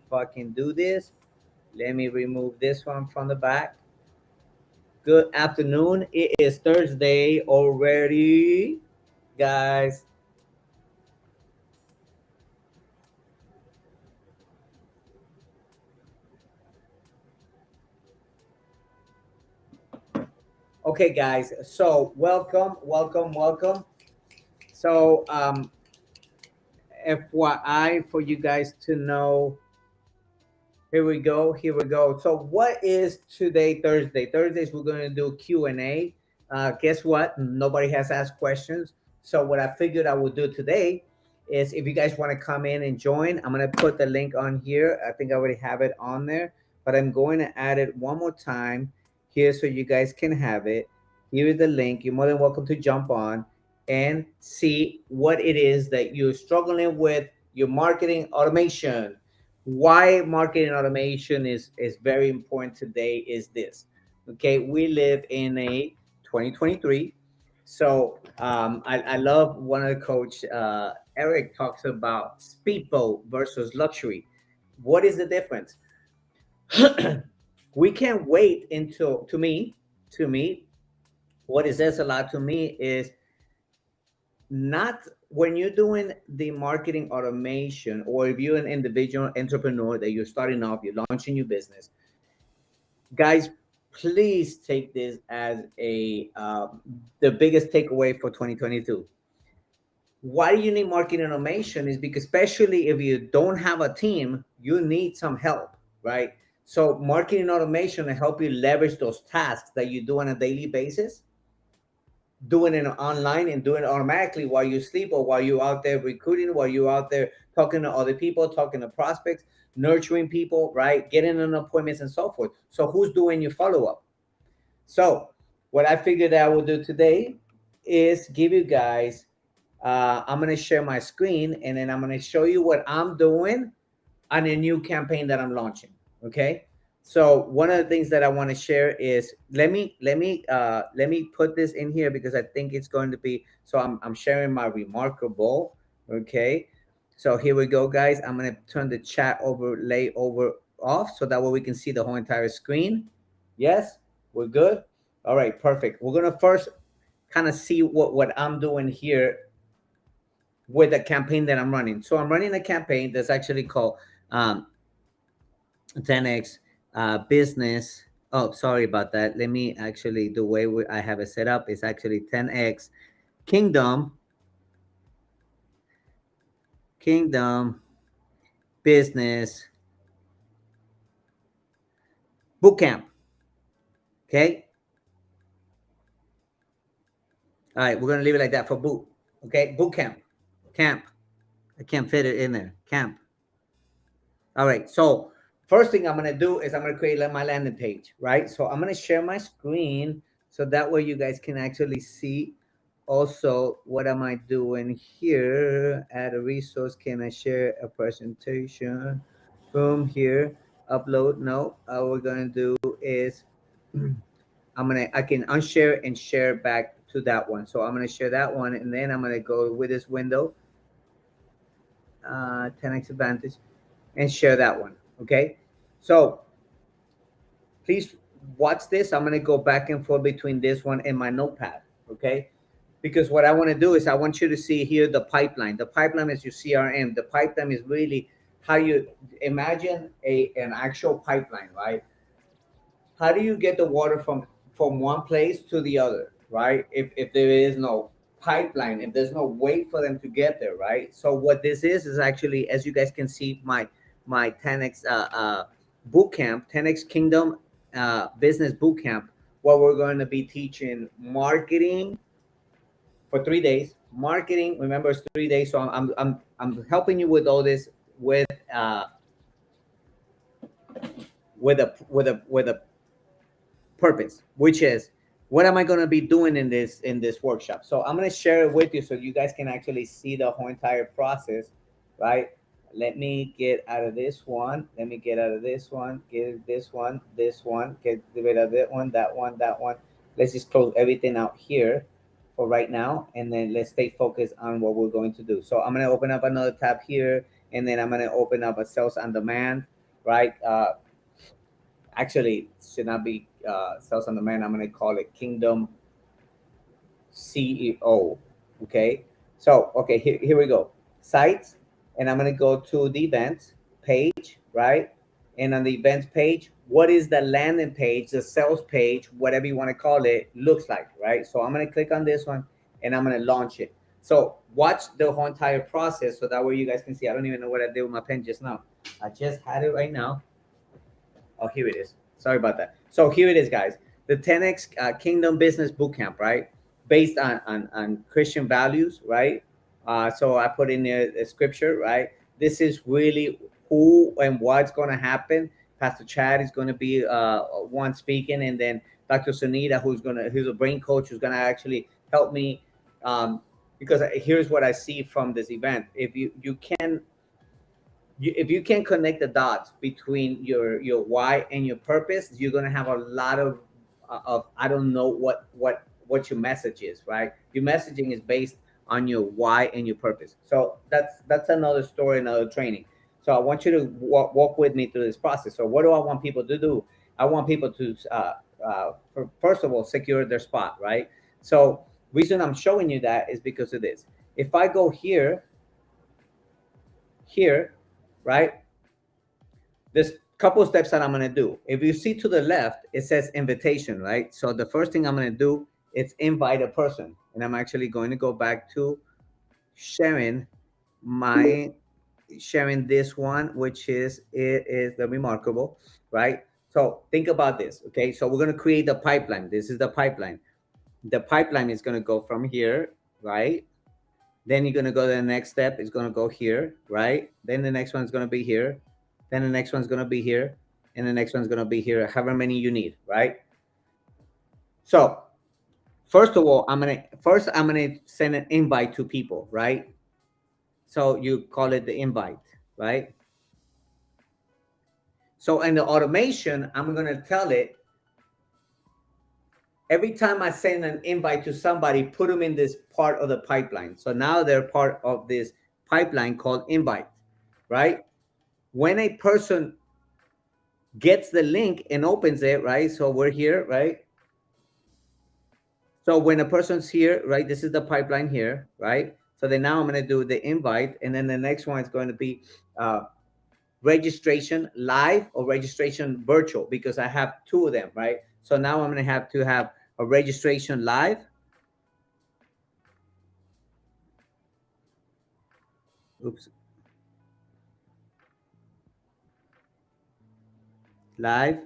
fucking do this. Let me remove this one from the back. Good afternoon. It is Thursday already, guys. Okay, guys. So welcome, welcome, welcome. So FYI for you guys to know. Here we go. Here we go. So what is today? Thursday. Thursdays we're going to do Q&A. Guess what? Nobody has asked questions. So what I figured I would do today is if you guys want to come in and join, I'm going to put the link on here. I think I already have it on there, but I'm going to add it one more time here so you guys can have it. Here is the link. You're more than welcome to jump on and see what it is that you're struggling with your marketing automation. Why marketing automation is very important today is this. Okay, we live in a 2023. So I love one of the coach, Eric talks about speedboat versus luxury. What is the difference? We can't wait until, to me what it says a lot to me is not when you're doing the marketing automation, or if you're an individual entrepreneur that you're starting off, you're launching your business, guys, please take this as a the biggest takeaway for 2022. Why do you need marketing automation is because, especially if you don't have a team, you need some help, right? So marketing automation will help you leverage those tasks that you do on a daily basis, doing it online and doing it automatically while you sleep, or while you're out there recruiting, while you're out there talking to other people, talking to prospects, nurturing people, right? Getting on appointments and so forth. So who's doing your follow-up? So what I figured I will do today is give you guys, I'm going to share my screen, and then I'm going to show you what I'm doing on a new campaign that I'm launching. Okay. So one of the things that I want to share is, let me put this in here because I think it's going to be, so I'm sharing my remarkable. Okay. So here we go, guys. I'm going to turn the chat overlay over off so that way we can see the whole entire screen. Yes, we're good. All right, perfect. We're going to first kind of see what I'm doing here with the campaign that I'm running. So I'm running a campaign that's actually called um, 10x business. Oh, sorry about that. Let me actually, the way I have it set up is actually 10x Kingdom, Kingdom Business Bootcamp. Okay. All right. We're going to leave it like that for boot. Okay. Bootcamp. Camp. I can't fit it in there. Camp. All right. So first thing I'm going to do is I'm going to create my landing page, right? So I'm going to share my screen so that way you guys can actually see also what am I doing here. Add a resource. Can I share a presentation? Boom, here. Upload. No. All we're going to do is I can unshare and share back to that one. So I'm going to share that one, and then I'm going to go with this window, 10x advantage, and share that one. Okay. So please watch this. I'm going to go back and forth between this one and my notepad. Okay. Because what I want to do is I want you to see here the pipeline. The pipeline is your CRM. The pipeline is really how you imagine an actual pipeline, right? How do you get the water from one place to the other, right? If there is no pipeline, if there's no way for them to get there, right? So what this is actually, as you guys can see, my 10x boot camp, 10x Kingdom business boot camp, where we're going to be teaching marketing for 3 days. Marketing, remember, it's 3 days. So I'm helping you with all this with a purpose, which is what am I going to be doing in this workshop. So I'm going to share it with you so you guys can actually see the whole entire process, right? Let me get out of this one. Let me get out of this one. Get this one. Get rid of that one, that one, that one. Let's just close everything out here for right now, and then let's stay focused on what we're going to do. So I'm going to open up another tab here, and then I'm going to open up a sales on demand. right? Actually, should not be Sales on Demand. I'm going to call it Kingdom CEO. Okay. So, okay, here we go. Sites, and I'm going to go to the events page, right? And on the events page, what is the landing page, the sales page, whatever you want to call it, looks like, right? So I'm going to click on this one and I'm going to launch it. So watch the whole entire process so that way you guys can see. I don't even know what I did with my pen just now. I just had it right now. Oh, here it is. Sorry about that. So here it is, guys. The 10x Kingdom Business Bootcamp, right? Based on Christian values, right? So I put in there a scripture, right? This is really who and what's going to happen. Pastor Chad is going to be one speaking, and then Dr. Sunita, who's a brain coach, who's going to actually help me. Because here's what I see from this event: if you can if you can connect the dots between your why and your purpose, you're gonna have a lot of I don't know what your message is, right? Your messaging is based on your why and your purpose. So that's another story, another training. So I want you to walk with me through this process. So what do I want people to do? I want people to first of all secure their spot, right? So reason I'm showing you that is because of this. If I go here, right? There's a couple of steps that I'm going to do. If you see to the left, it says invitation, right? So the first thing I'm going to do is invite a person. And I'm actually going to go back to sharing this one, which is the remarkable, right? So think about this. Okay. So we're going to create the pipeline. This is the pipeline. The pipeline is going to go from here, right? Then you're going to go to the next step. It's going to go here, right? Then the next one's going to be here. Then the next one's going to be here. And the next one's going to be here, however many you need, right? So first of all, I'm going to send an invite to people, right? So you call it the invite, right? So in the automation, I'm going to tell it, every time I send an invite to somebody, put them in this part of the pipeline. So now they're part of this pipeline called invite, right? When a person gets the link and opens it, right? So we're here, right? So when a person's here, right, this is the pipeline here, right? So then now I'm going to do the invite, and then the next one is going to be registration live or registration virtual, because I have two of them, right? So now I'm going to have a registration live. Oops. Live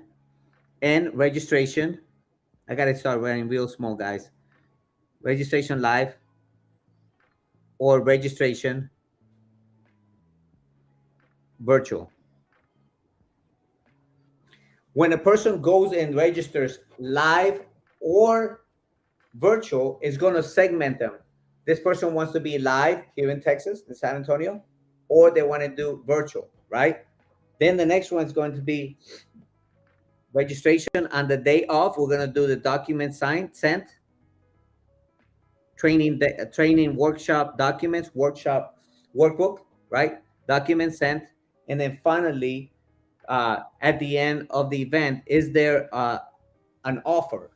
and registration. I got to start writing real small, guys. Registration live or registration virtual. When a person goes and registers live or virtual, it's going to segment them. This person wants to be live here in Texas, in San Antonio, or they want to do virtual, right? Then the next one is going to be registration on the day off. We're going to do the document sent, training workshop documents, workshop workbook, right? Document sent. And then finally, at the end of the event, is there an offer?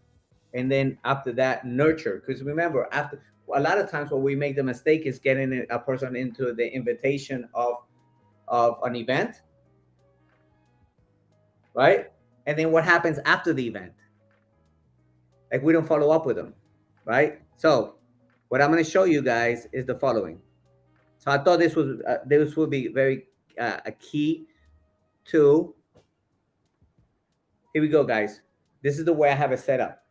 And then after that, nurture. Because remember, after a lot of times what we make the mistake is getting a person into the invitation of an event, right? And then what happens after the event? Like, we don't follow up with them, right? So what I'm going to show you guys is the following. So I thought this would be very a key to. Here we go, guys. This is the way I have it set up.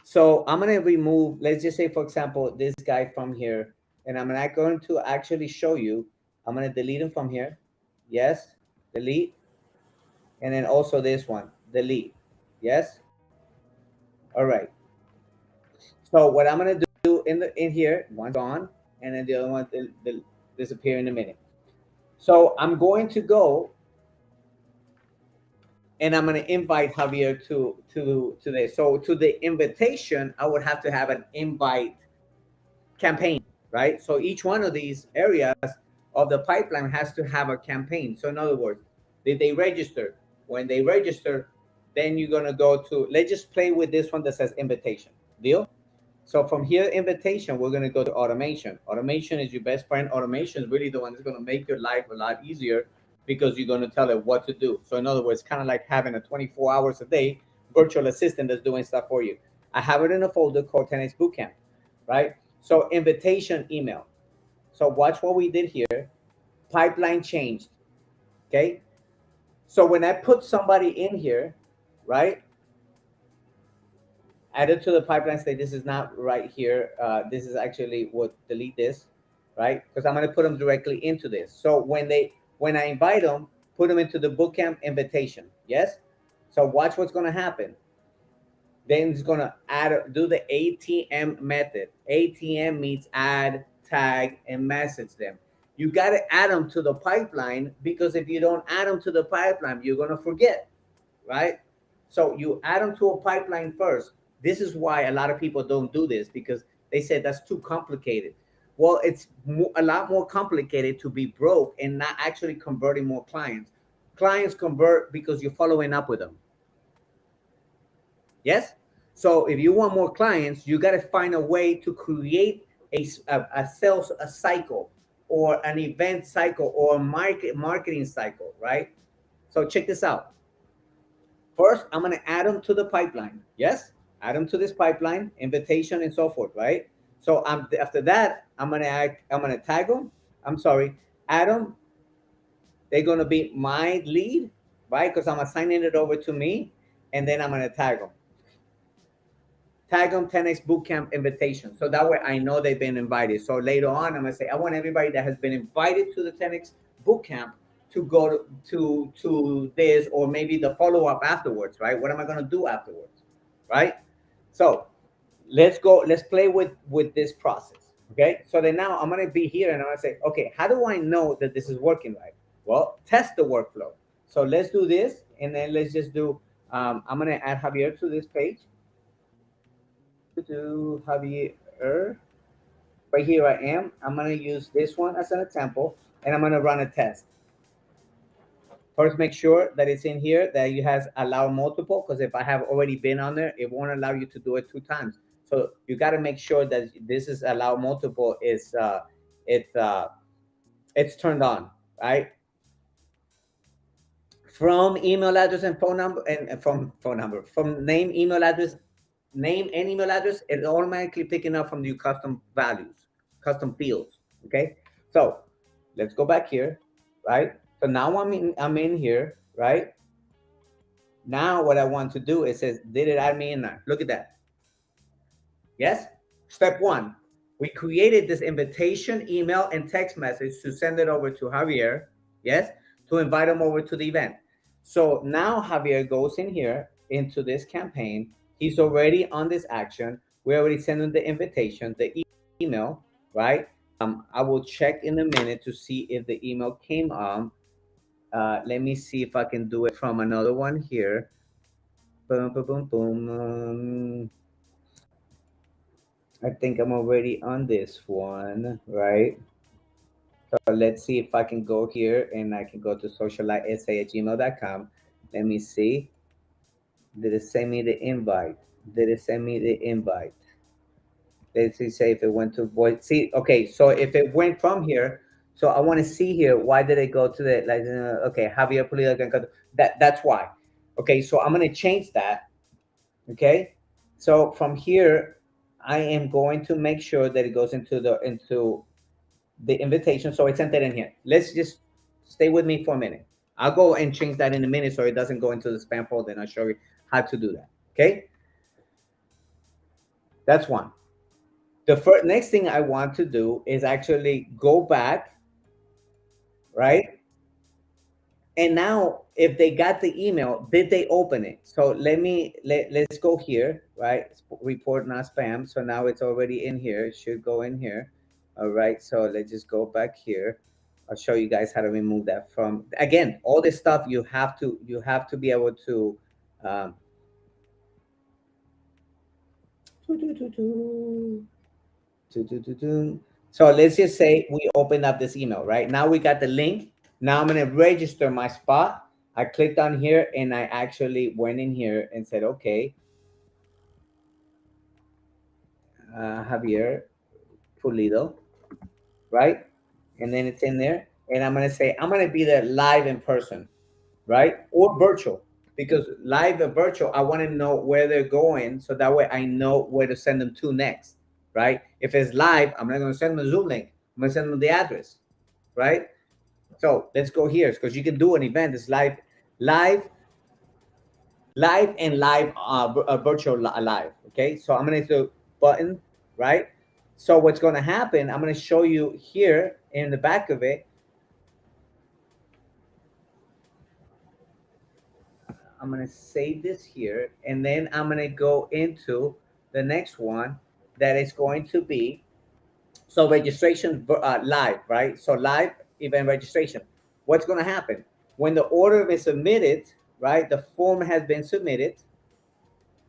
So I'm going to remove, let's just say, for example, this guy from here, and I'm not going to actually show you. I'm going to delete him from here. Yes, delete. And then also this one, delete. Yes. All right. So what I'm going to do in here, one's gone, and then the other one will disappear in a minute. So I'm going to go and I'm going to invite Javier to this. So to the invitation, I would have to have an invite campaign, right? So each one of these areas of the pipeline has to have a campaign. So in other words, Did they register? When they register, then you're gonna go to, let's just play with this one that says invitation. Deal? So from here, invitation, we're gonna go to automation. Automation is your best friend. Automation is really the one that's gonna make your life a lot easier because you're gonna tell it what to do. So in other words, kind of like having a 24 hours a day virtual assistant that's doing stuff for you. I have it in a folder called 10X Bootcamp, right? So invitation email. So watch what we did here. Pipeline changed, okay? So when I put somebody in here, right? Added to the pipeline, say this is not right here. This is actually what, delete this, right? Because I'm gonna put them directly into this. So when I invite them, put them into the bootcamp invitation, yes? So watch what's gonna happen. Then it's gonna do the ATM method. ATM means add, tag, and message them. You gotta add them to the pipeline, because if you don't add them to the pipeline, you're gonna forget, right? So you add them to a pipeline first. This is why a lot of people don't do this, because they said that's too complicated. Well, it's a lot more complicated to be broke and not actually converting more clients. Clients convert because you're following up with them. Yes. So if you want more clients, you got to find a way to create a sales a cycle, or an event cycle, or a marketing cycle, right? So check this out. First, I'm going to add them to the pipeline. Yes. Add them to this pipeline, invitation, and so forth, right? So after that, I'm going to tag them. I'm sorry, add them. They're going to be my lead, right? Because I'm assigning it over to me, and then I'm going to tag them. Tag them 10X Bootcamp invitation. So that way I know they've been invited. So later on, I'm going to say, I want everybody that has been invited to the 10X Bootcamp to go to this, or maybe the follow-up afterwards, right? What am I going to do afterwards, right? So let's play with this process, okay? So then now I'm going to be here, and I'm going to say, okay, how do I know that this is working right? Well, test the workflow. So let's do this, and then let's just do, I'm going to add Javier to this page. To Javier, right here I am. I'm going to use this one as an example, and I'm going to run a test. First, make sure that it's in here, that you has allow multiple, because if I have already been on there, it won't allow you to do it 2 times. So you got to make sure that this is allow multiple is it's turned on, right? From email address and phone number, and from name, email address, name and email address, it's automatically picking up from your custom values, custom fields. Okay, so let's go back here, right? So now I'm in here, right? Now what I want to do is says, did it add me in there? Look at that. Yes. Step 1, we created this invitation email and text message to send it over to Javier. Yes, to invite him over to the event. So now Javier goes in here into this campaign. He's already on this action. We already sent him the invitation, the email, right? I will check in a minute to see if the email came on. Let me see if I can do it from another one here. Boom, boom, boom, boom. I think I'm already on this one, right? So let's see if I can go here, and I can go to socialitesa@gmail.com. Let me see. Did it send me the invite? Did it send me the invite? Let's see, say if it went to voice. See, okay, so if it went from here, so I want to see here, why did it go to the, like, okay, Javier Pulido, that's why. Okay, so I'm going to change that. Okay, so from here, I am going to make sure that it goes into the invitation. So I sent that in here. Let's just stay with me for a minute. I'll go and change that in a minute so it doesn't go into the spam folder, and I'll show you how to do that. Okay, that's one. The next thing I want to do is actually go back, right? And now, if they got the email, did they open it? So let's go here, right? Report not spam. So now it's already in here. It should go in here. All right. So let's just go back here. I'll show you guys how to remove that from. Again, all this stuff you have to be able to. So let's just say we open up this email, right? Now we got the link. Now I'm going to register my spot. I clicked on here and I actually went in here and said, okay, Javier Pulido, right? And then it's in there. And I'm going to say, I'm going to be there live in person, right? Or virtual, because live or virtual, I want to know where they're going. So that way I know where to send them to next, right? If it's live, I'm not going to send them a Zoom link. I'm going to send them the address, right? So let's go here because you can do an event. It's live, and live, virtual live. Okay. So I'm going to do button, right? So what's going to happen, I'm going to show you here in the back of it. I'm going to save this here, and then I'm going to go into the next one that is going to be, so registration, live, right? So live event registration. What's going to happen when the order is submitted, right? The form has been submitted,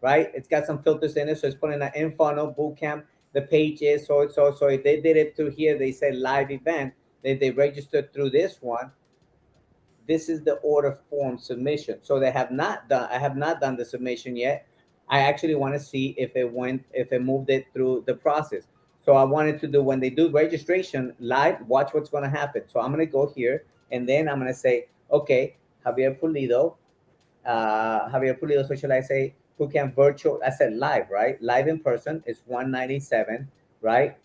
right? It's got some filters in it, so it's putting an in funnel bootcamp. The page is so if they did it through here, they said live event. They registered through this one. This is the order form submission. So they have not done, I have not done the submission yet. I actually want to see if it moved it through the process. So I wanted to do, when they do registration live, watch what's going to happen. So I'm going to go here and then I'm going to say, okay, Javier Pulido, so should I say who can virtual? I said live, right? Live in person is 197, right?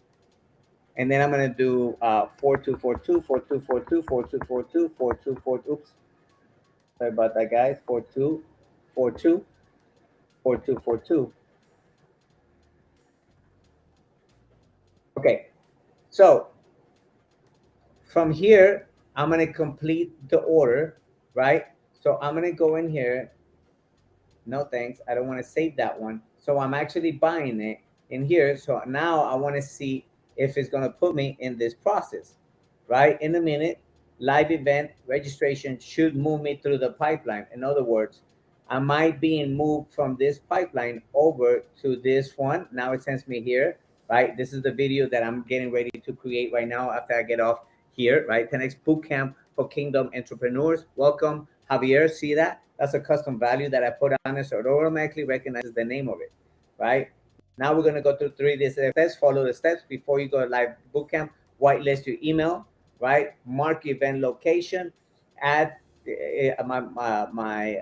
And then I'm gonna do 4242, 4242, 4242, 4242. Oops, sorry about that, guys. 4242, 4242. Okay, so from here, I'm gonna complete the order, right? So I'm gonna go in here. No thanks, I don't want to save that one. So I'm actually buying it in here. So now I want to see if it's going to put me in this process, right? In a minute, live event registration should move me through the pipeline. In other words, I might be moved from this pipeline over to this one. Now it sends me here, right? This is the video that I'm getting ready to create right now after I get off here, right? 10X Bootcamp for Kingdom Entrepreneurs. Welcome, Javier. See that? That's a custom value that I put on it, so it automatically recognizes the name of it, right? Now we're going to go through 3 steps. Follow the steps before you go live bootcamp. Whitelist your email, right? Mark event location. Add my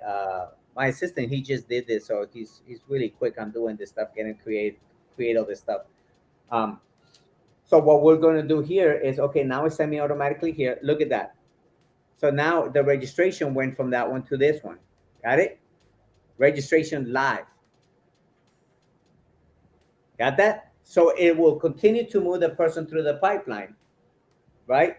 assistant. He just did this, so he's really quick on doing this stuff, getting create all this stuff. Um, so what we're going to do here is, okay, now it's semi automatically here. Look at that. So now the registration went from that one to this one. Got it? Registration live. Got that? So it will continue to move the person through the pipeline, right?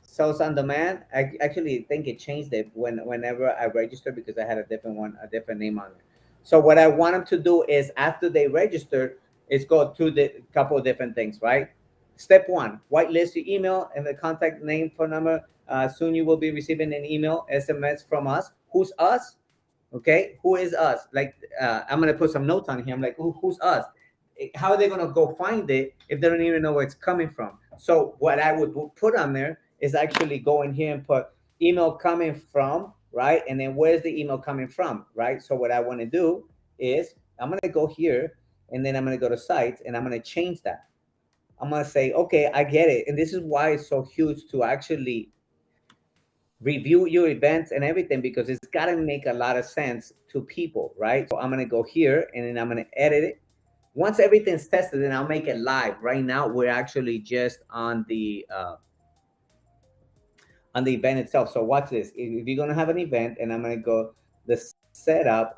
Sales on demand. I actually think it changed it whenever I registered, because I had a different one, a different name on it. So what I want them to do is, after they register, is go through the couple of different things, right? Step one, whitelist your email and the contact name, phone number. Soon you will be receiving an email, SMS from us. Who's us? Okay, who is us? Like, I'm gonna put some notes on here. I'm like, who's us? How are they gonna go find it if they don't even know where it's coming from? So what I would put on there is actually go in here and put email coming from, right? And then where's the email coming from, right? So what I want to do is, I'm gonna go here and then I'm gonna go to sites and I'm gonna change that. I'm gonna say, okay, I get it, and this is why it's so huge to actually review your events and everything, because it's got to make a lot of sense to people, right? So I'm going to go here and then I'm going to edit it. Once everything's tested, then I'll make it live. Right now we're actually just on the event itself. So watch this. If you're going to have an event, and I'm going to go the setup,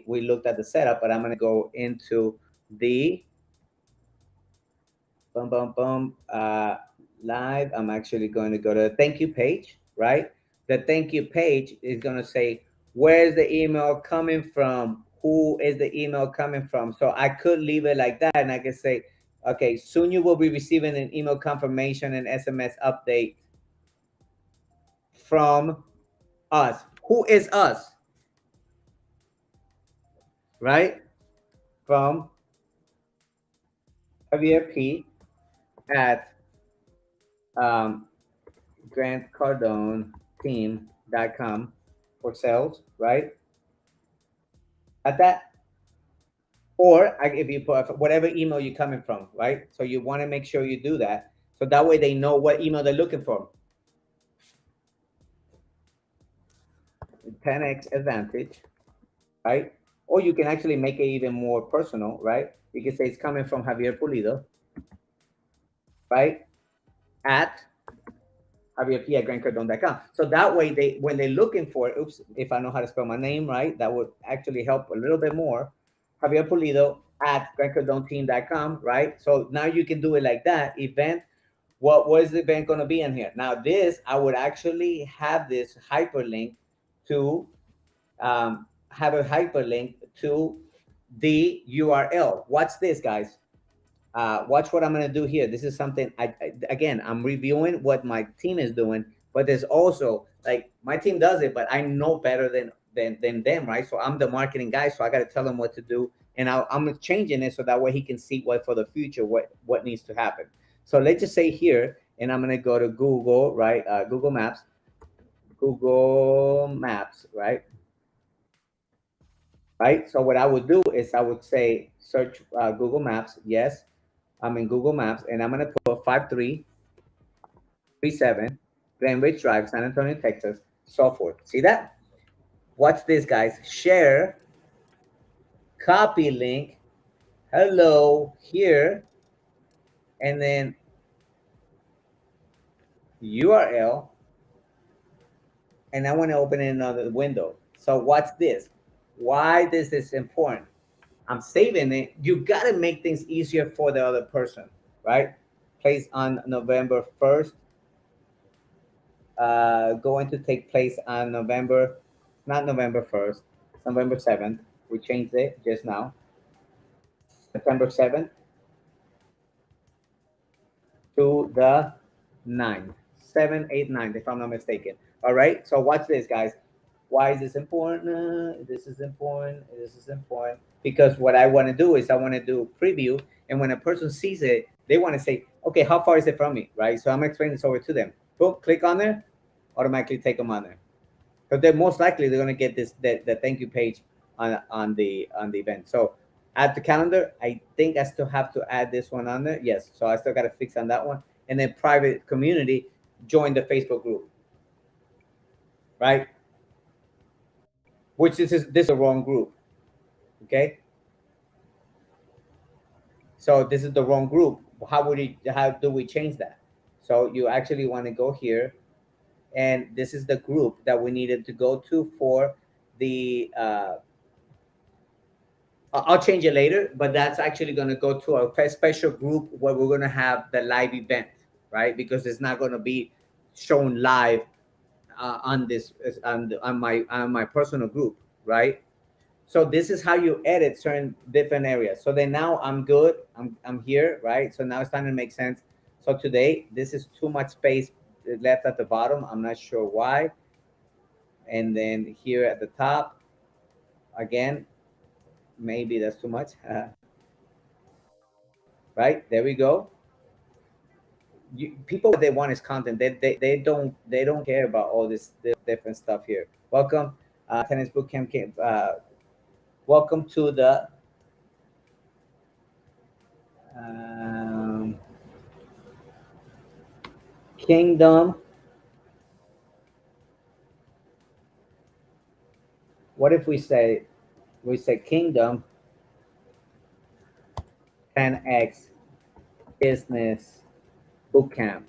we looked at the setup, but I'm going to go into the live. I'm actually going to go to the thank you page, right? The thank you page is going to say, where's the email coming from? Who is the email coming from? So I could leave it like that, and I could say, okay, soon you will be receiving an email confirmation and SMS update from us. Who is us? Right? From Javier P at grantcardoneteam.com for sales, right? At that, or if you put whatever email you're coming from, right? So you want to make sure you do that, so that way they know what email they're looking for. 10x advantage, right? Or you can actually make it even more personal, right? You can say it's coming from Javier Pulido, right? At javierp@grantcardone.com. So that way, they when they're looking for it, oops, if I know how to spell my name right, that would actually help a little bit more. Javier Pulido at grantcardoneteam.com, right? So now you can do it like that. Event, what is the event going to be in here? Now, this, I would actually have this hyperlink to have a hyperlink to the URL. What's this, guys? Watch what I'm going to do here. This is something again, I'm reviewing what my team is doing, but there's also like my team does it, but I know better than them, right? So I'm the marketing guy, so I got to tell him what to do, and I'm changing it so that way he can see what for the future what needs to happen. So let's just say here, and I'm going to go to Google, right? Google Maps, right? Right. So what I would do is I would say search Google Maps. Yes, I'm in Google Maps, and I'm gonna put 5337 Glenridge Drive, San Antonio, Texas, so forth. See that? Watch this, guys. Share, copy link, hello here, and then URL, and I want to open another window. So watch this. Why this is important? I'm saving it. You got to make things easier for the other person, right? Place on November 1st. Going to take place on not November 1st, November 7th. We changed it just now. September 7th to the 9th. 7, 8, 9, if I'm not mistaken. All right. So watch this, guys. Why is this important? This is important. This is important. Because what I want to do is I want to do preview. And when a person sees it, they want to say, okay, how far is it from me? Right. So I'm explaining this over to them. Boom, click on there, automatically take them on there. Because they're most likely they're going to get this the thank you page on the event. So add the calendar. I think I still have to add this one on there. Yes. So I still got to fix on that one. And then private community, join the Facebook group. Right. Which this is the wrong group. Okay. So this is the wrong group. How do we change that? So you actually want to go here, and this is the group that we needed to go to for the I'll change it later, but that's actually going to go to a special group where we're going to have the live event, right? Because it's not going to be shown live on this on my personal group, right? So this is how you edit certain different areas. So then now I'm good. I'm here, right? So now it's starting to make sense. So today this is too much space left at the bottom. I'm not sure why. And then here at the top, again, maybe that's too much. Right, there we go. People, what they want is content. They don't care about all this different stuff here. Welcome, tennis bootcamp. Welcome to the um, kingdom. What if we say kingdom 10x business bootcamp?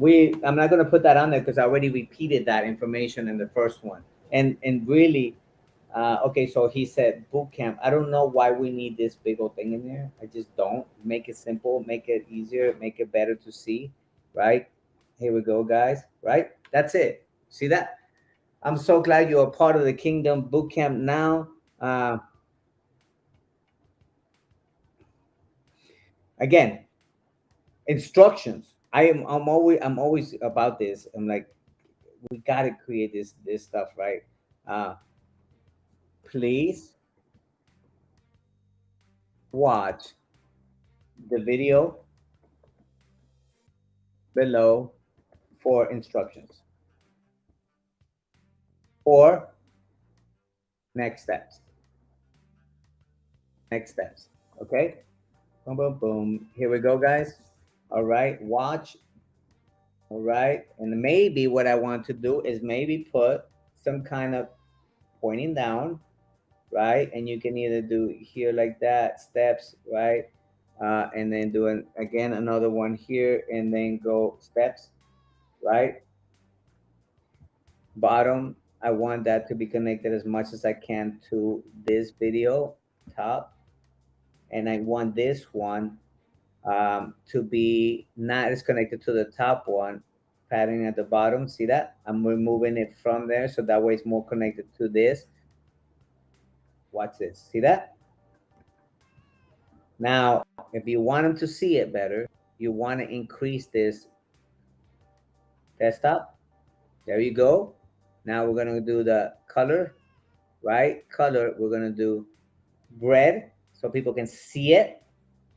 I'm not going to put that on there because I already repeated that information in the first one. And really, okay, so he said boot camp. I don't know why we need this big old thing in there. I just don't. Make it simple, make it easier, make it better to see, right? Here we go, guys, right? That's it. See that? I'm so glad you're a part of the Kingdom Boot Camp now. Again, instructions. I'm always about this. I'm like, we got to create this stuff, right? Uh, please watch the video below for instructions or next steps. Next steps. Okay. Boom, boom, boom. Here we go, guys. All right. Watch. All right. And maybe what I want to do is maybe put some kind of pointing down, right? And you can either do here like that, steps, right? And then do again another one here, and then go steps, right? Bottom, I want that to be connected as much as I can to this video top, and I want this one to be not as connected to the top one, padding at the bottom. See that? I'm removing it from there so that way it's more connected to this. Watch this. See that? Now, if you want them to see it better, you want to increase this desktop. There you go. Now we're going to do the color, right? Color, we're going to do red so people can see it.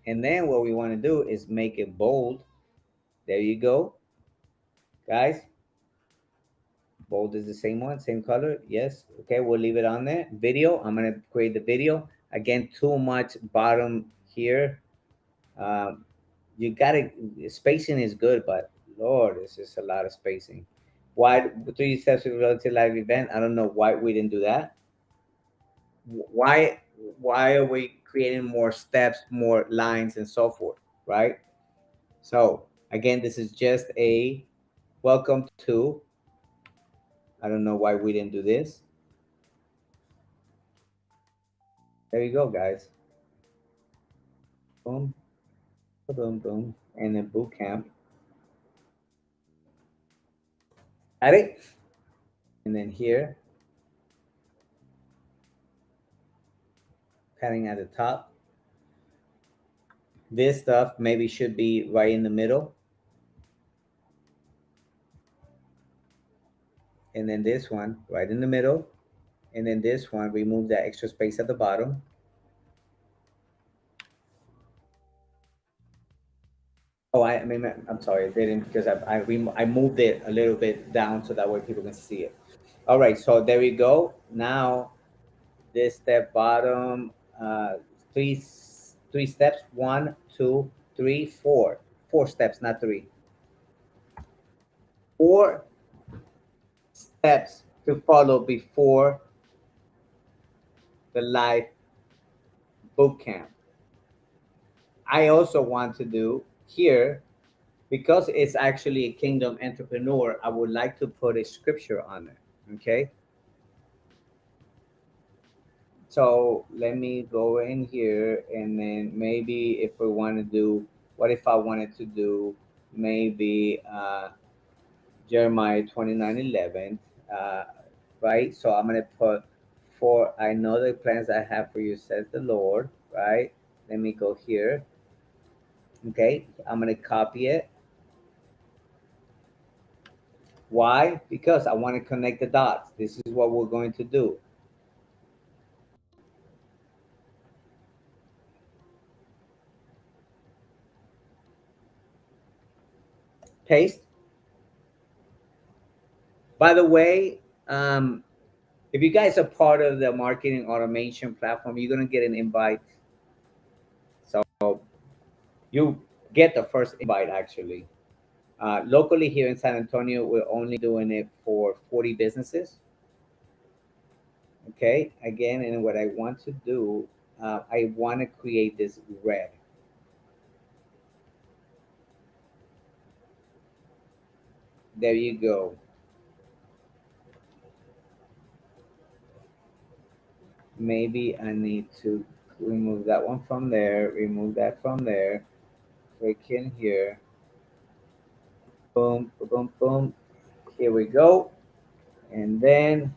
And then what we want to do is make it bold. There you go. Guys, bold is the same one, same color. Yes. Okay, we'll leave it on there. Video, I'm going to create the video. Again, too much bottom here. You got to, spacing is good, but Lord, it's just a lot of spacing. Why 3 steps to relative live event? I don't know why we didn't do that. Why are we creating more steps, more lines, and so forth, right? So again, this is just a welcome to. I don't know why we didn't do this. There you go, guys. Boom, boom, boom, and then boot camp. Got it? And then here, padding at the top. This stuff maybe should be right in the middle. And then this one right in the middle. And then this one, remove that extra space at the bottom. Oh, I mean, I'm sorry, I didn't, because I moved it a little bit down so that way people can see it. All right, so there we go. Now, this step bottom, three steps. 1, 2, 3, 4. 4 steps, not 3. 4 steps to follow before the live boot camp. I also want to do here, because it's actually a kingdom entrepreneur, I would like to put a scripture on it. Okay. So let me go in here, and then maybe if we want to do, what if I wanted to do maybe Jeremiah 29:11, right? So I'm going to put, for I know the plans I have for you, says the Lord, right? Let me go here. Okay. I'm going to copy it. Why? Because I want to connect the dots. This is what we're going to do. Paste. By the way, if you guys are part of the marketing automation platform, you're going to get an invite. So you get the first invite, actually. Locally here in San Antonio, we're only doing it for 40 businesses. Okay, again, and what I want to do, I want to create this red. There you go. Maybe I need to remove that one from there, remove that from there, click in here. Boom, boom, boom. Here we go. And then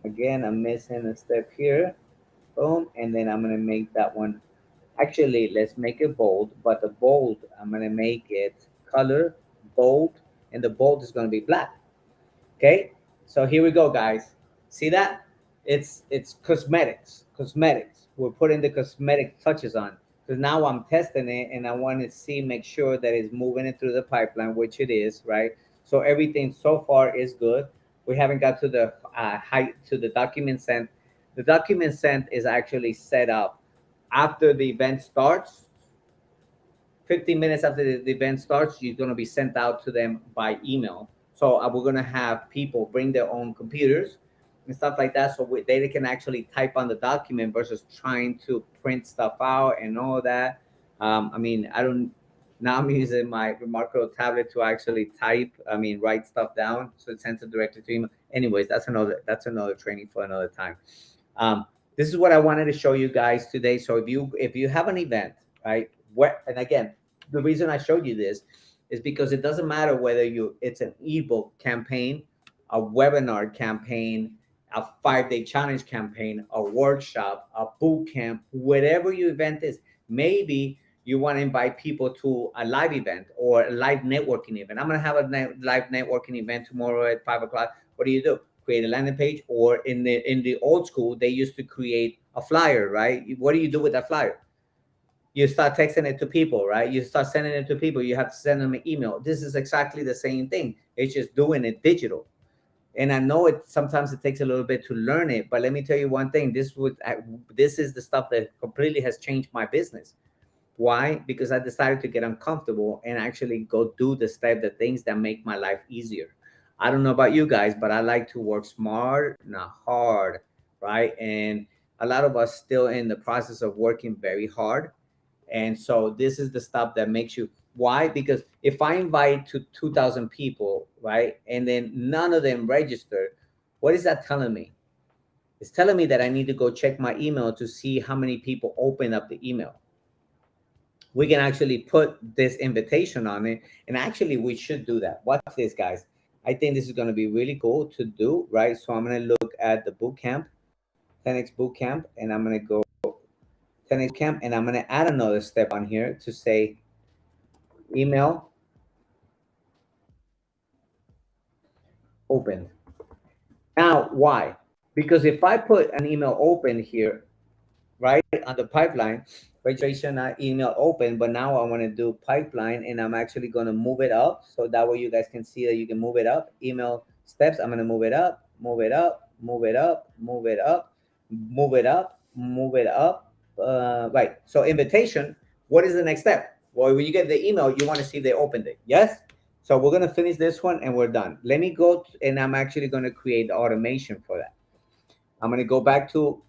again, I'm missing a step here. Boom. And then I'm going to make that one. Actually, let's make it bold, but the bold, I'm going to make it color bold, and the bold is going to be black. Okay. So here we go, guys. See that? It's cosmetics. We're putting the cosmetic touches on, because now I'm testing it and I want to see, make sure that it's moving it through the pipeline, which it is, right? So everything so far is good. We haven't got to the height to the document sent. The document sent is actually set up after the event starts. 15 minutes after the event starts, you're going to be sent out to them by email. So we're going to have people bring their own computers and stuff like that, so they can actually type on the document versus trying to print stuff out and all that. I mean, I don't. Now I'm using my Remarkable tablet to actually type. I mean, write stuff down so it sends it directly to email. Anyways, that's another training for another time. This is what I wanted to show you guys today. So if you have an event, right? And again, the reason I showed you this is because it doesn't matter whether it's an ebook campaign, a webinar campaign, a 5-day challenge campaign, a workshop, a boot camp, whatever your event is. Maybe you want to invite people to a live event or a live networking event. I'm going to have a live networking event tomorrow at 5 o'clock. What do? Create a landing page, or in the old school, they used to create a flyer, right? What do you do with that flyer? You start texting it to people, right? You start sending it to people. You have to send them an email. This is exactly the same thing. It's just doing it digital. And I know sometimes it takes a little bit to learn it, but let me tell you one thing. This is the stuff that completely has changed my business. Why? Because I decided to get uncomfortable and actually go do the things that make my life easier. I don't know about you guys, but I like to work smart, not hard, right? And a lot of us still in the process of working very hard. And so this is the stuff that makes you. Why? Because if I invite to 2,000 people, right, and then none of them register, what is that telling me? It's telling me that I need to go check my email to see how many people open up the email. We can actually put this invitation on it, and actually we should do that. Watch this, guys. I think this is going to be really cool to do, right? So I'm going to look at the boot camp, 10x boot camp, and I'm going to go 10x camp, and I'm going to add another step on here to say email open. Now, why? Because if I put an email open here, right, on the pipeline, registration email open, but now I want to do pipeline, and I'm actually going to move it up. So that way you guys can see that you can move it up. Email steps, I'm going to move it up, move it up, move it up, move it up, move it up, move it up. Right. So invitation, what is the next step? Well, when you get the email, you want to see they opened it. Yes. So we're going to finish this one and we're done. Let me go and I'm actually going to create the automation for that. I'm going to go back to,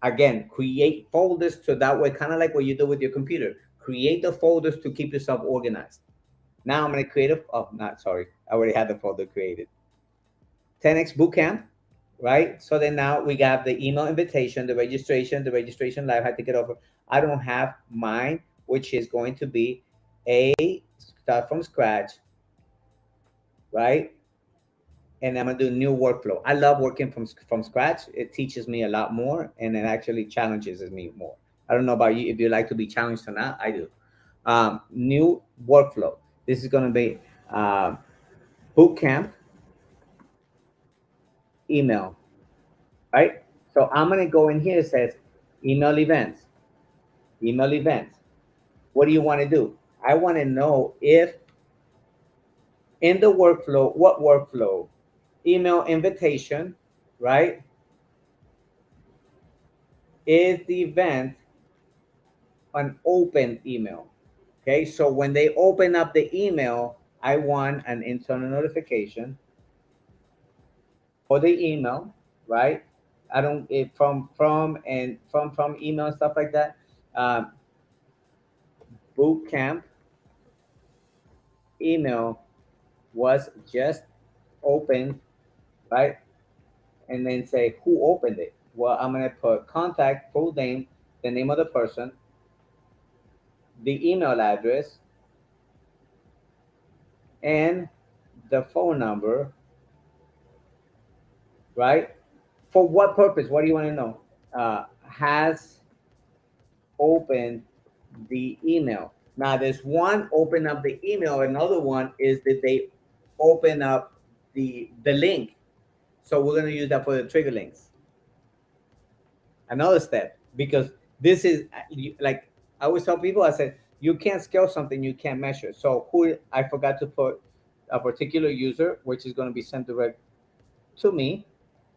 again, create folders, so that way, kind of like what you do with your computer, create the folders to keep yourself organized. Now I'm going to create not sorry, I already had the folder created. 10x bootcamp, right? So then now we got the email invitation, the registration live. I had to get over. I don't have mine, which is going to be a start from scratch, right? And I'm gonna do new workflow. I love working from scratch. It teaches me a lot more, and it actually challenges me more. I don't know about you, if you like to be challenged or not. I do. New workflow. This is gonna be boot camp email, right? So I'm gonna go in here. It says email events. Email events. What do you want to do? I want to know if in the workflow, what workflow? Email invitation, right? Is the event an open email? Okay, so when they open up the email, I want an internal notification for the email, right? I don't from email and stuff like that. Boot camp email was just opened, right? And then say who opened it. Well, I'm gonna put contact, full name, the name of the person, the email address, and the phone number, right? For what purpose? What do you want to know? Has opened the email. Now, there's one open up the email. Another one is that they open up the link. So we're going to use that for the trigger links. Another step, because this is like I always tell people, I said, you can't scale something you can't measure. So who I forgot to put a particular user, which is going to be sent direct to me,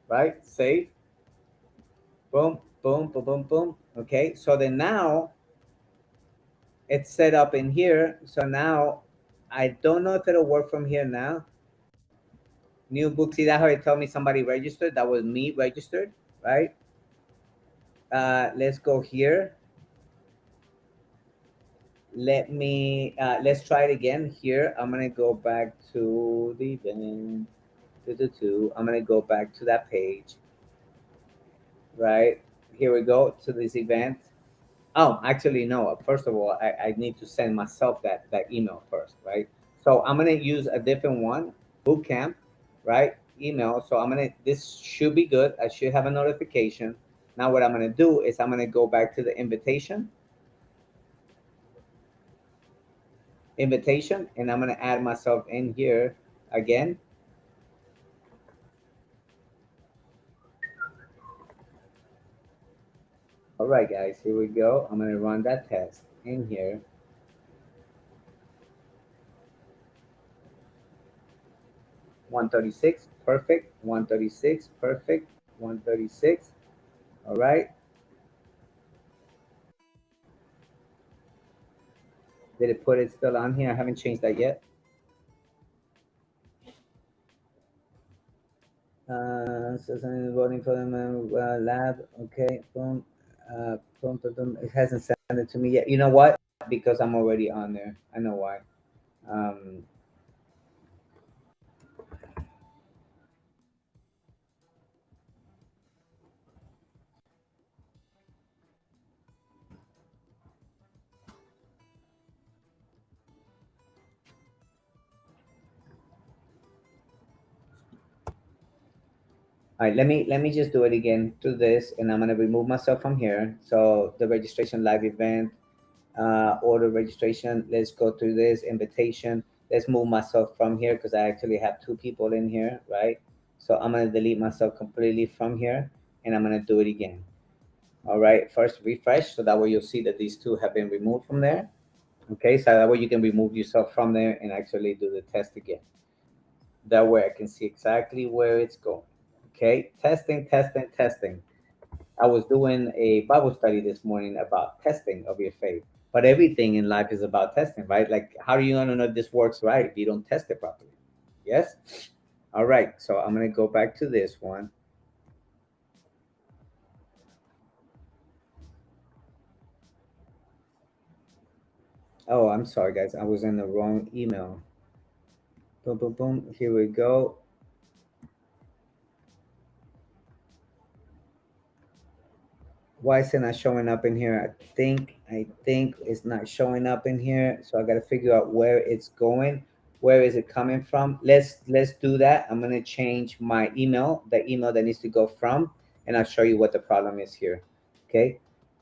right? Save, boom, boom, boom, boom, boom. Okay, so then now it's set up in here. So now I don't know if it'll work from here now. New book, see that how it told me somebody registered? That was me registered, right? Let's go here. Let's try it again here. I'm gonna go back to the event. I'm gonna go back to that page, right? Here we go to this event. Oh, actually, no. First of all, I need to send myself that email first, right? So I'm gonna use a different one, bootcamp, right? Email. So this should be good. I should have a notification. Now what I'm gonna do is I'm gonna go back to the invitation, and I'm gonna add myself in here again. All right, guys, here we go. I'm gonna run that test in here. 136, perfect. 136, perfect. 136. All right. Did it put it still on here? I haven't changed that yet. So something voting for them lab. Okay, boom. Boom, boom, boom. It hasn't sent it to me yet. You know what? Because I'm already on there. I know why. Um, all right, let me just do it again to this, and I'm gonna remove myself from here. So the registration live event, order registration. Let's go through this invitation. Let's move myself from here because I actually have two people in here, right? So I'm gonna delete myself completely from here, and I'm gonna do it again. All right, first refresh, so that way you'll see that these two have been removed from there. Okay, so that way you can remove yourself from there and actually do the test again. That way I can see exactly where it's going. Okay, testing, testing, testing. I was doing a Bible study this morning about testing of your faith. But everything in life is about testing, right? Like, how are you going to know if this works right if you don't test it properly? Yes? All right. So I'm going to go back to this one. Oh, I'm sorry, guys. I was in the wrong email. Boom, boom, boom. Here we go. Why is it not showing up in here? I think it's not showing up in here. So I gotta figure out where it's going. Where is it coming from? Let's do that. I'm gonna change my email, the email that needs to go from, and I'll show you what the problem is here. Okay.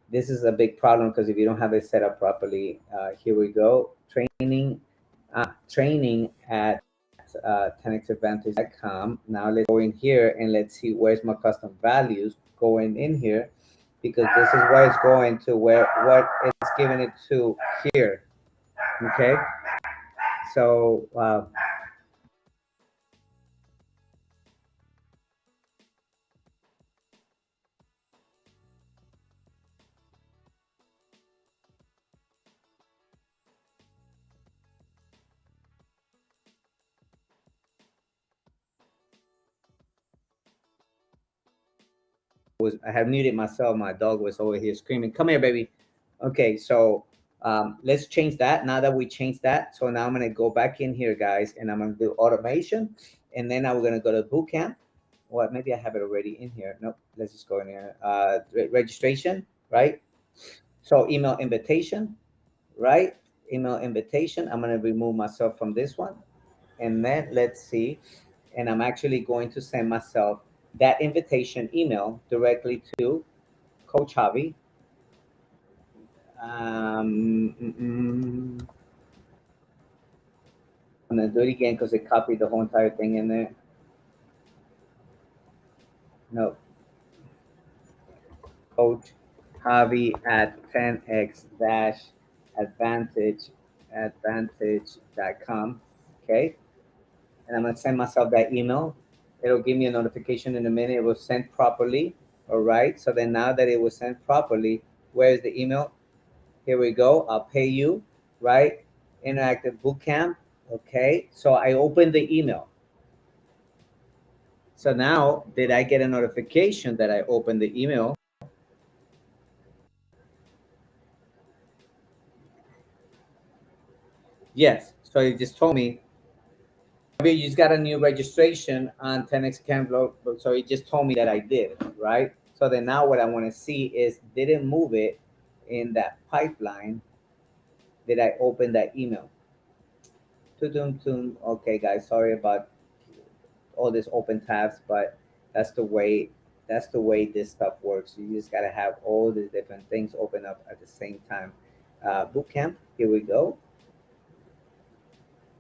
This is a big problem because if you don't have it set up properly, here we go. Training at 10xadvantage.com. Now let's go in here and let's see where's my custom values going in here, because this is where it's going to, where what it's giving it to here. Okay, so I have muted myself. My dog was over here screaming, "Come here, baby." Okay, so let's change that. Now that we changed that, so now I'm gonna go back in here, guys, and I'm gonna do automation, and then now we're gonna go to boot camp. Well, maybe I have it already in here. Nope. Let's just go in here. Registration, right? So email invitation, right? Email invitation. I'm gonna remove myself from this one, and then let's see. And I'm actually going to send myself that invitation email directly to Coach Javi. I'm gonna do it again because it copied the whole entire thing in there. No, Coach Javi at 10x dash advantage advantage.com. Okay. And I'm going to send myself that email. It'll give me a notification in a minute. It was sent properly. All right. So then now that it was sent properly, where's the email? Here we go. I'll pay you, right? Interactive Bootcamp. Okay. So I opened the email. So now, did I get a notification that I opened the email? Yes. So it just told me, you just got a new registration on 10x Canvas. So it just told me that I did, right? So then now what I want to see is, did it move it in that pipeline? Did I open that email? Okay, guys, sorry about all this open tabs, but that's the way that's the way this stuff works. You just gotta have all the different things open up at the same time. Bootcamp, here we go.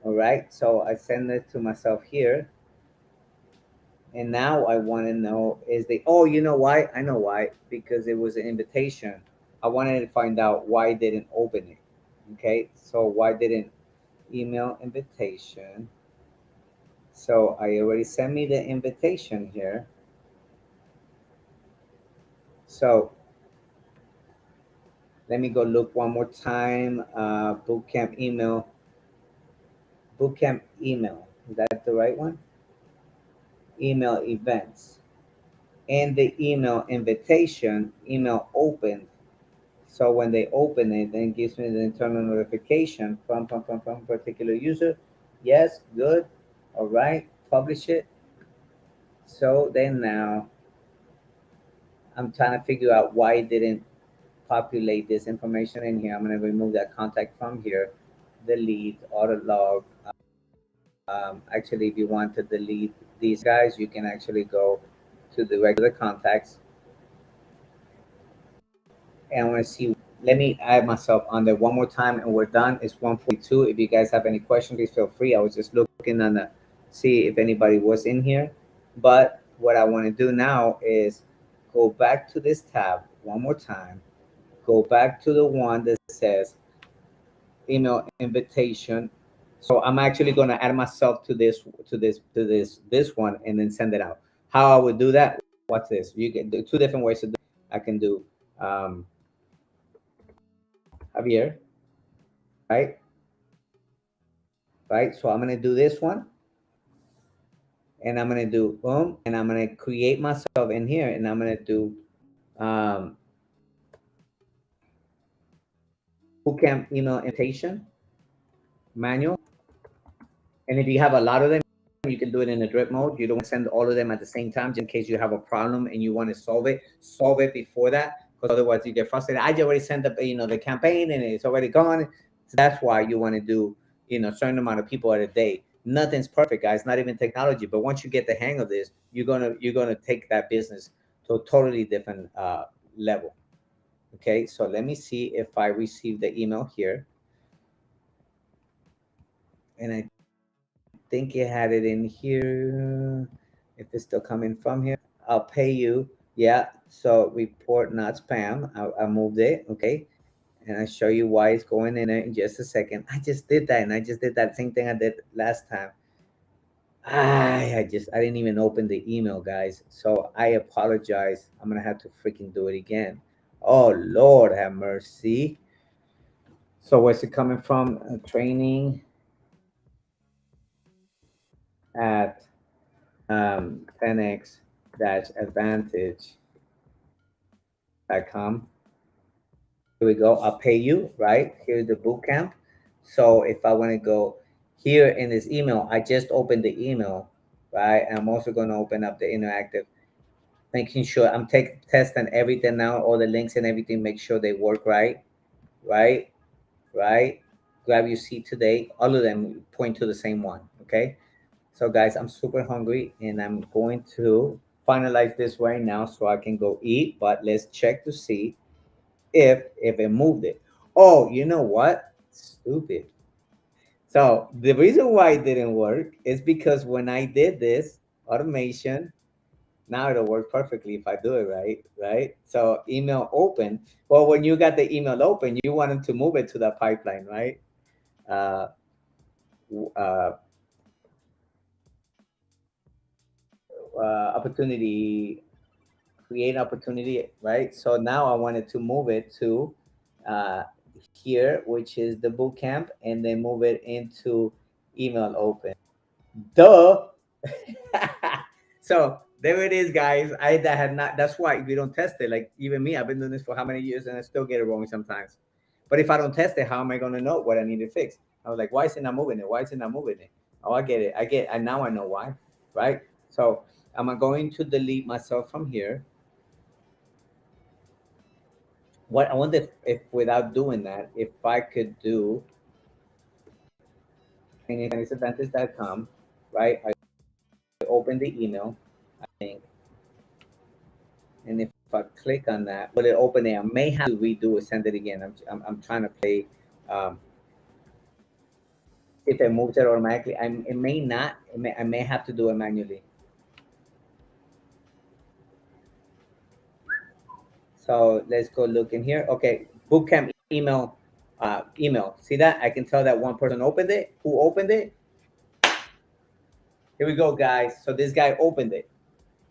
All right, so I send it to myself here, and now I want to know is the oh, you know why? I know why, because it was an invitation. I wanted to find out why it didn't open it. Okay, so why didn't email invitation? So I already sent me the invitation here. So let me go look one more time. Bootcamp email. Bootcamp email. Is that the right one? Email events. And the email invitation, email opened. So when they open it, then it gives me the internal notification from particular user. Yes, good. All right, publish it. So then now I'm trying to figure out why it didn't populate this information in here. I'm going to remove that contact from here. Delete, auto log. Actually, if you want to delete these guys, you can actually go to the regular contacts. And I want to see, let me add myself on there one more time and we're done. It's 1:42. If you guys have any questions, please feel free. I was just looking on the, see if anybody was in here. But what I want to do now is go back to this tab one more time. Go back to the one that says email invitation. So I'm actually going to add myself to this one and then send it out. How I would do that? Watch this. You can do two different ways to do it. I can do um, Javier, right? Right. So I'm going to do this one, and I'm going to do boom, and I'm going to create myself in here, and I'm going to do um, bootcamp email invitation manual. And if you have a lot of them, you can do it in a drip mode. You don't send all of them at the same time, just in case you have a problem and you want to solve it before that, because otherwise you get frustrated. I already sent the campaign and it's already gone. So that's why you want to do a certain amount of people at a day. Nothing's perfect, guys, not even technology. But once you get the hang of this, you're gonna take that business to a totally different level. Okay, so let me see if I receive the email here. And I think it had it in here. If it's still coming from here, I'll pay you. Yeah. So report not spam. I moved it. Okay. And I show you why it's going in there in just a second. I just did that, and I just did that same thing I did last time. I didn't even open the email, guys. So I apologize. I'm gonna have to freaking do it again. Oh Lord, have mercy. So where's it coming from? Training at 10x advantage.com. Here we go. I'll pay you, right? Here's the boot camp. So if I want to go here in this email, I just opened the email, right? And I'm also going to open up the interactive, making sure I'm testing everything now, all the links and everything, make sure they work right, right, right. Grab your seat today. All of them point to the same one, okay? So guys, I'm super hungry and I'm going to finalize this right now so I can go eat. But let's check to see if it moved it. Oh, you know what? Stupid. So the reason why it didn't work is because when I did this automation, Now it'll work perfectly if I do it right, right? So email open. Well, when you got the email open, you wanted to move it to the pipeline, right? Uh, w- uh, Opportunity, create opportunity, right? So now I wanted to move it to uh, here, which is the boot camp, and then move it into email open. Duh. So there it is, guys. I that had not. That's why we don't test it. Like even me, I've been doing this for how many years, and I still get it wrong sometimes. But if I don't test it, how am I going to know what I need to fix? I was like, why is it not moving it? Why is it not moving it? Oh, I get it. And now I know why, right? So I'm going to delete myself from here. What I wonder if without doing that, if I could do trainingsadvantage.com, right? I open the email, I think, and if I click on that, will it open it? I may have to redo it, send it again. I'm trying to play. Um, if it moves it automatically, it may not. I may have to do it manually. So let's go look in here. Okay, bootcamp email, email. See that? I can tell that one person opened it. Who opened it? Here we go, guys. So this guy opened it.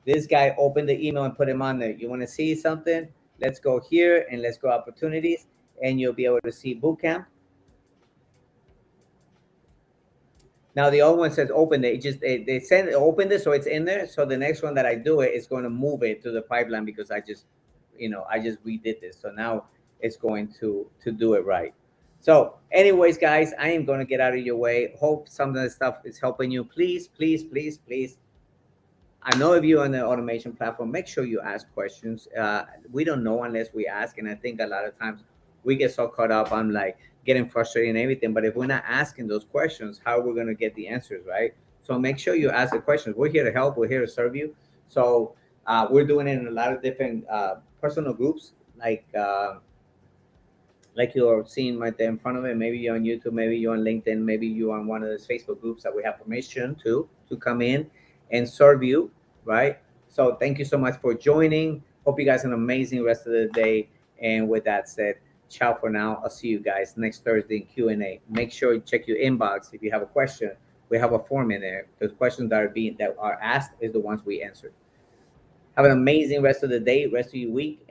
This guy opened the email and put him on there. You want to see something? Let's go here and let's go opportunities, and you'll be able to see bootcamp. Now the old one says open it. It just they send it, open it, so it's in there. So the next one that I do it is going to move it to the pipeline because I just, I just redid this. So now it's going to do it right. So, anyways, guys, I am going to get out of your way. Hope some of the stuff is helping you. Please, please, please, please. I know if you're on the automation platform, make sure you ask questions. We don't know unless we ask, and I think a lot of times we get so caught up on like getting frustrated and everything. But if we're not asking those questions, how are we going to get the answers, right? So make sure you ask the questions. We're here to help. We're here to serve you. So we're doing it in a lot of different personal groups, like you're seeing right there in front of it. Maybe you're on YouTube, maybe you're on LinkedIn, maybe you're on one of those Facebook groups that we have permission to come in and serve you, right? So thank you so much for joining. Hope you guys have an amazing rest of the day. And with that said, ciao for now. I'll see you guys next Thursday in Q&A. Make sure you check your inbox if you have a question. We have a form in there. The questions that are asked is the ones we answer. Have an amazing rest of the day, rest of your week.